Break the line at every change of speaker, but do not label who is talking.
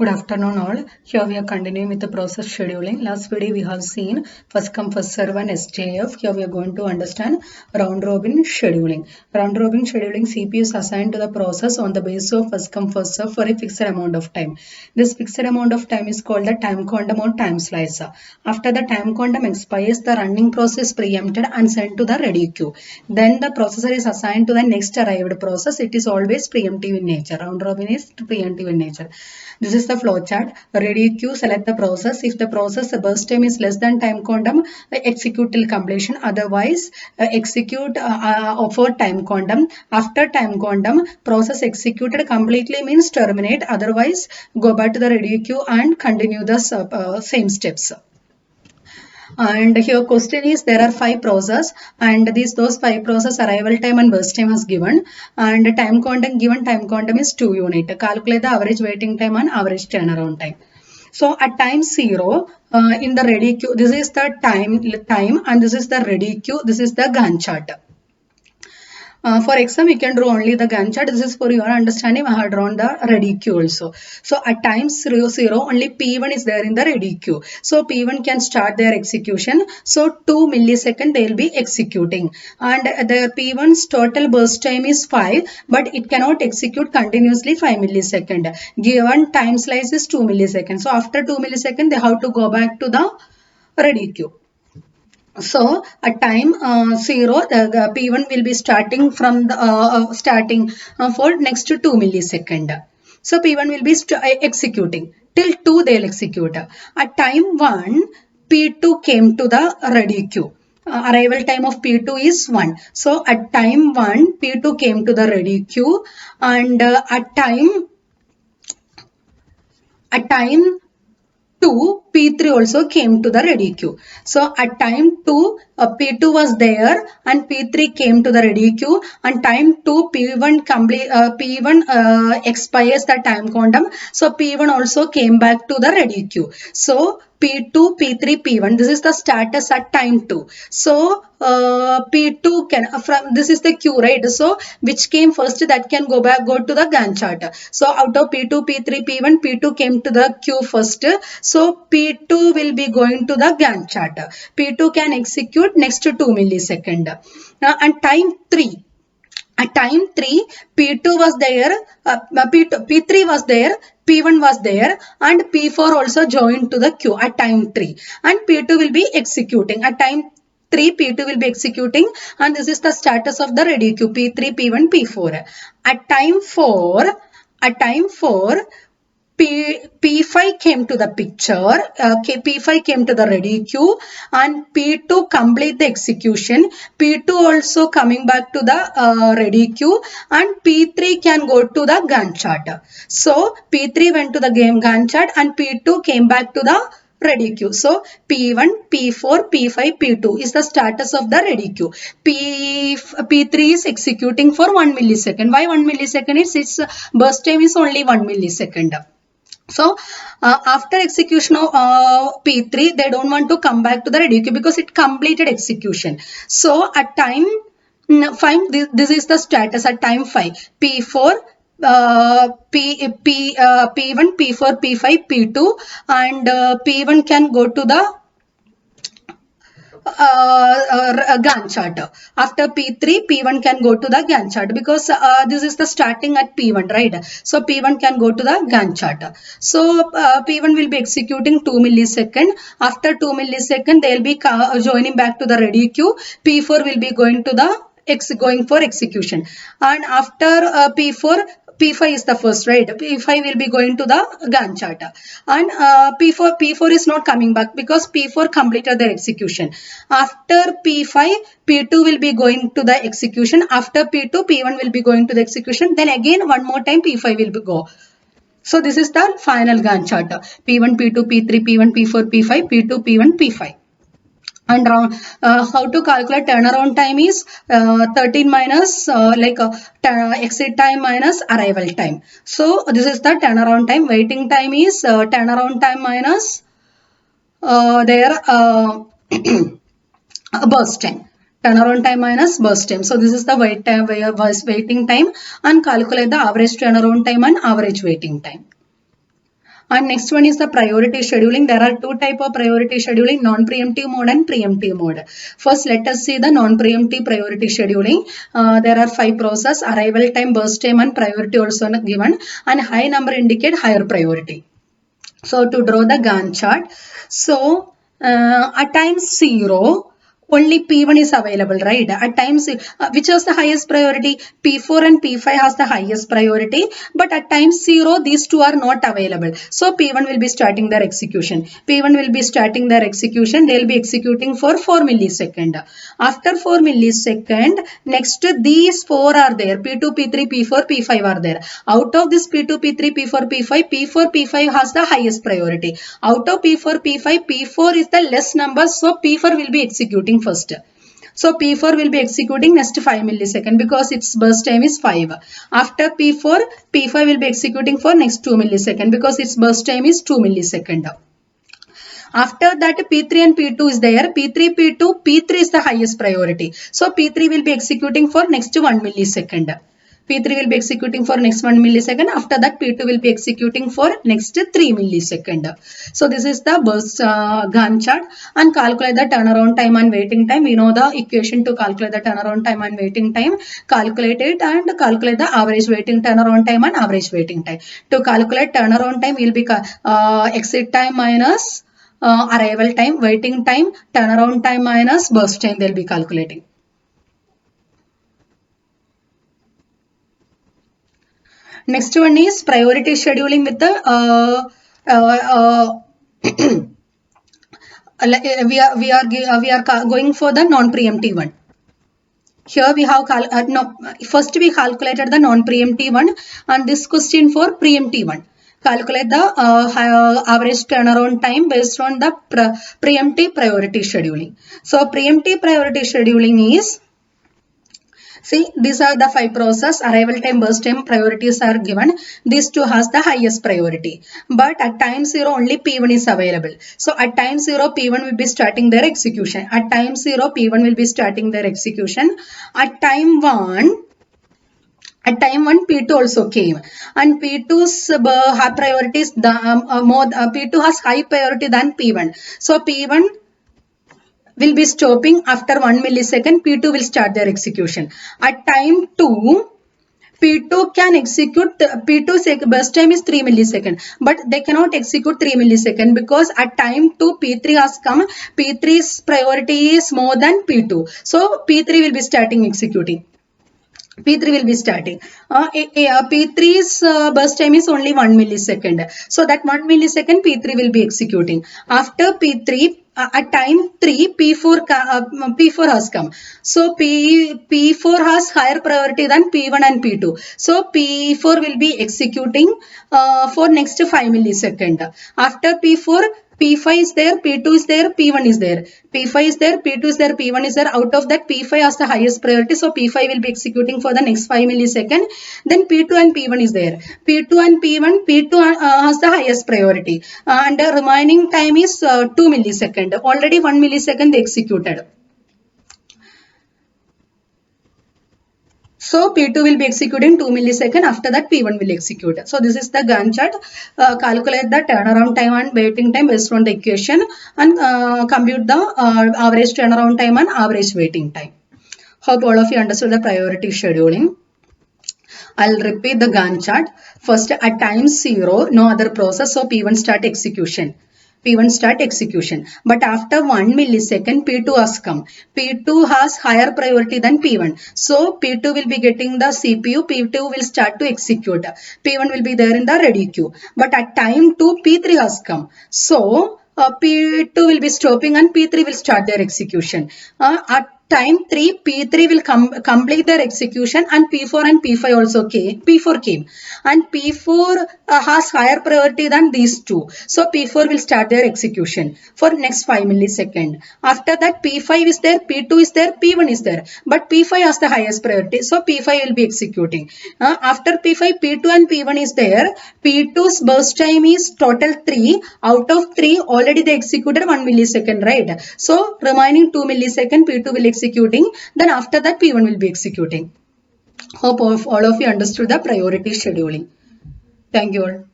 Good afternoon all. Here we are continuing with the process scheduling. Last video we have seen first come first serve and SJF. Here we are going to understand round robin scheduling. Round robin scheduling, CPU is assigned to the process on the basis of first come first serve for a fixed amount of time. This fixed amount of time is called the time quantum or time slice. After the time quantum expires, the running process preempted and sent to the ready queue. Then the processor is assigned to the next arrived process. It is always preemptive in nature. Round robin is preemptive in nature. This is the flow chart. Ready queue, select the process. If the process burst time is less than time quantum, execute till completion. Otherwise, execute for time quantum. After time quantum, process executed completely means terminate. Otherwise, go back to the ready queue and continue the same steps. And here question is there are 5 process and those 5 process arrival time and burst time is given and time quantum given. Time quantum is 2 unit. Calculate the average waiting time and average turnaround time. So at time 0 in the ready queue, this is the time and this is the ready queue, this is the Gantt chart. For exam, we can draw only the Gantt chart. This is for your understanding. I have drawn the ready queue also. So at time 0, only P1 is there in the ready queue. So P1 can start their execution. So 2 milliseconds they will be executing. And the P1's total burst time is 5, but it cannot execute continuously 5 milliseconds. Given time slice is 2 milliseconds. So after 2 milliseconds, they have to go back to the ready queue. So at time 0, the P1 will be starting from the for next to 2 millisecond. So P1 will be executing till 2 they will execute. At time 1, P2 came to the ready queue. Arrival time of P2 is 1. So at time 1, P2 came to the ready queue and at time 2, P3 also came to the ready queue. So at time 2, P2 was there and P3 came to the ready queue and time 2 P1 expires the time quantum. So P1 also came back to the ready queue. So P2, P3, P1. This is the status at time 2. So P2 can this is the queue, right? So which came first that can go to the Gantt chart. So out of P2, P3, P1, P2 came to the queue first. So P2 will be going to the Gantt chart. P2 can execute next to 2 millisecond. And time 3. At time 3, P2 was there, P3 was there, P1 was there and P4 also joined to the queue at time 3 and P2 will be executing. At time 3, P2 will be executing and this is the status of the ready queue P3, P1, P4. At time 4, P5 came to the picture, P5 came to the ready queue and P2 complete the execution. P2 also coming back to the ready queue and P3 can go to the Gantt chart. So P3 went to the Gantt chart and P2 came back to the ready queue. So P1, P4, P5, P2 is the status of the ready queue. P3 is executing for 1 millisecond. Why 1 millisecond? Its burst time is only 1 millisecond. So after execution of P3, they don't want to come back to the ready queue because it completed execution. So at time 5, this is the status at time 5. P4, P1, P4, P5, P2 and P1 can go to the Gantt chart. After P3, P1 can go to the Gantt chart because this is the starting at P1, right? So P1 can go to the Gantt chart. So P1 will be executing 2 millisecond. After 2 millisecond, they will be joining back to the ready queue. P4 will be going to the going for execution. And after P5 is the first, right? P5 will be going to the Gantt chart and P4 is not coming back because P4 completed their execution. After P5, P2 will be going to the execution. After P2, P1 will be going to the execution. Then again one more time P5 will go. So this is the final Gantt chart. P1, P2, P3, P1, P4, P5, P2, P1, P5. And how to calculate turnaround time is 13 minus exit time minus arrival time. So this is the turnaround time. Waiting time is turnaround time minus their burst time. Turnaround time minus burst time. So this is the waiting time and calculate the average turnaround time and average waiting time. And next one is the priority scheduling. There are two type of priority scheduling, non-preemptive mode and preemptive mode. First, let us see the non-preemptive priority scheduling. There are 5 process: arrival time, burst time, and priority also given, and high number indicate higher priority. So to draw the Gantt chart, so at time 0, only P1 is available, right? At times, which has the highest priority? P4 and P5 has the highest priority, but at time 0, these two are not available. So P1 will be starting their execution. P1 will be starting their execution. They will be executing for 4 millisecond. After 4 millisecond, next these 4 are there. P2, P3, P4, P5 are there. Out of this P2, P3, P4, P5, P4, P5 has the highest priority. Out of P4, P5, P4 is the less number, so P4 will be executing first. So P4 will be executing next 5 millisecond because its burst time is 5. After P4, P5 will be executing for next 2 millisecond because its burst time is 2 millisecond. After that, P3 and P2 is there. P3, P2, P3 is the highest priority. So P3 will be executing for next 1 millisecond. P3 will be executing for next 1 millisecond. After that, P2 will be executing for next 3 millisecond. So this is the burst Gantt chart, and calculate the turnaround time and waiting time. We know the equation to calculate the turnaround time and waiting time. Calculate it and calculate the average waiting turnaround time and average waiting time. To calculate turnaround time, will be exit time minus arrival time, waiting time, turnaround time minus burst time they will be calculating. Next one is priority scheduling with the we are going for the non-preemptive one. Here we have first we calculated the non-preemptive one, and this question for preemptive one. Calculate the average turnaround time based on the preemptive priority scheduling. So preemptive priority scheduling is, see, these are the 5 process: arrival time, burst time, priorities are given. These two has the highest priority. But at time 0, only P1 is available. So at time 0, P1 will be starting their execution. At time 0, P1 will be starting their execution. At time 1, P2 also came, and P2's priority is P2 has high priority than P1. So P1 will be stopping after 1 millisecond. P2 will start their execution. At time 2, P2 can execute, P2's burst time is 3 millisecond, but they cannot execute 3 millisecond because at time 2 P3 has come. P3's priority is more than P2. So P3 will be starting executing. P3 will be starting. P3's burst time is only 1 millisecond. So that 1 millisecond P3 will be executing. After P3, at time 3, P4 has come. So P4 has higher priority than P1 and P2. So P4 will be executing for next 5 millisecond. After P4, P5 is there, P2 is there, P1 is there. P5 is there, P2 is there, P1 is there. Out of that, P5 has the highest priority. So P5 will be executing for the next 5 millisecond. Then P2 and P1 is there. P2 and P1, P2 has the highest priority. And the remaining time is 2 millisecond. Already 1 millisecond they executed. So P2 will be executing 2 millisecond. After that, P1 will execute. So this is the Gantt chart. Calculate the turnaround time and waiting time based on the equation, and compute the average turnaround time and average waiting time. Hope all of you understood the priority scheduling. I'll repeat the Gantt chart. First, at time 0, no other process, so P1 start execution. P1 start execution. But after 1 millisecond, P2 has come. P2 has higher priority than P1. So P2 will be getting the CPU. P2 will start to execute. P1 will be there in the ready queue. But at time 2, P3 has come. So P2 will be stopping and P3 will start their execution. At time 3, P3 will complete their execution, and P4 and P5 also came. P4 came, and P4 has higher priority than these two. So P4 will start their execution for next 5 millisecond. After that, P5 is there, P2 is there, P1 is there, but P5 has the highest priority. So P5 will be executing. After P5, P2 and P1 is there. P2's burst time is total 3. Out of 3, already they executed 1 millisecond, right? So remaining 2 millisecond, P2 will executing. Then after that, P1 will be executing. Hope all of you understood the priority scheduling. Thank you all.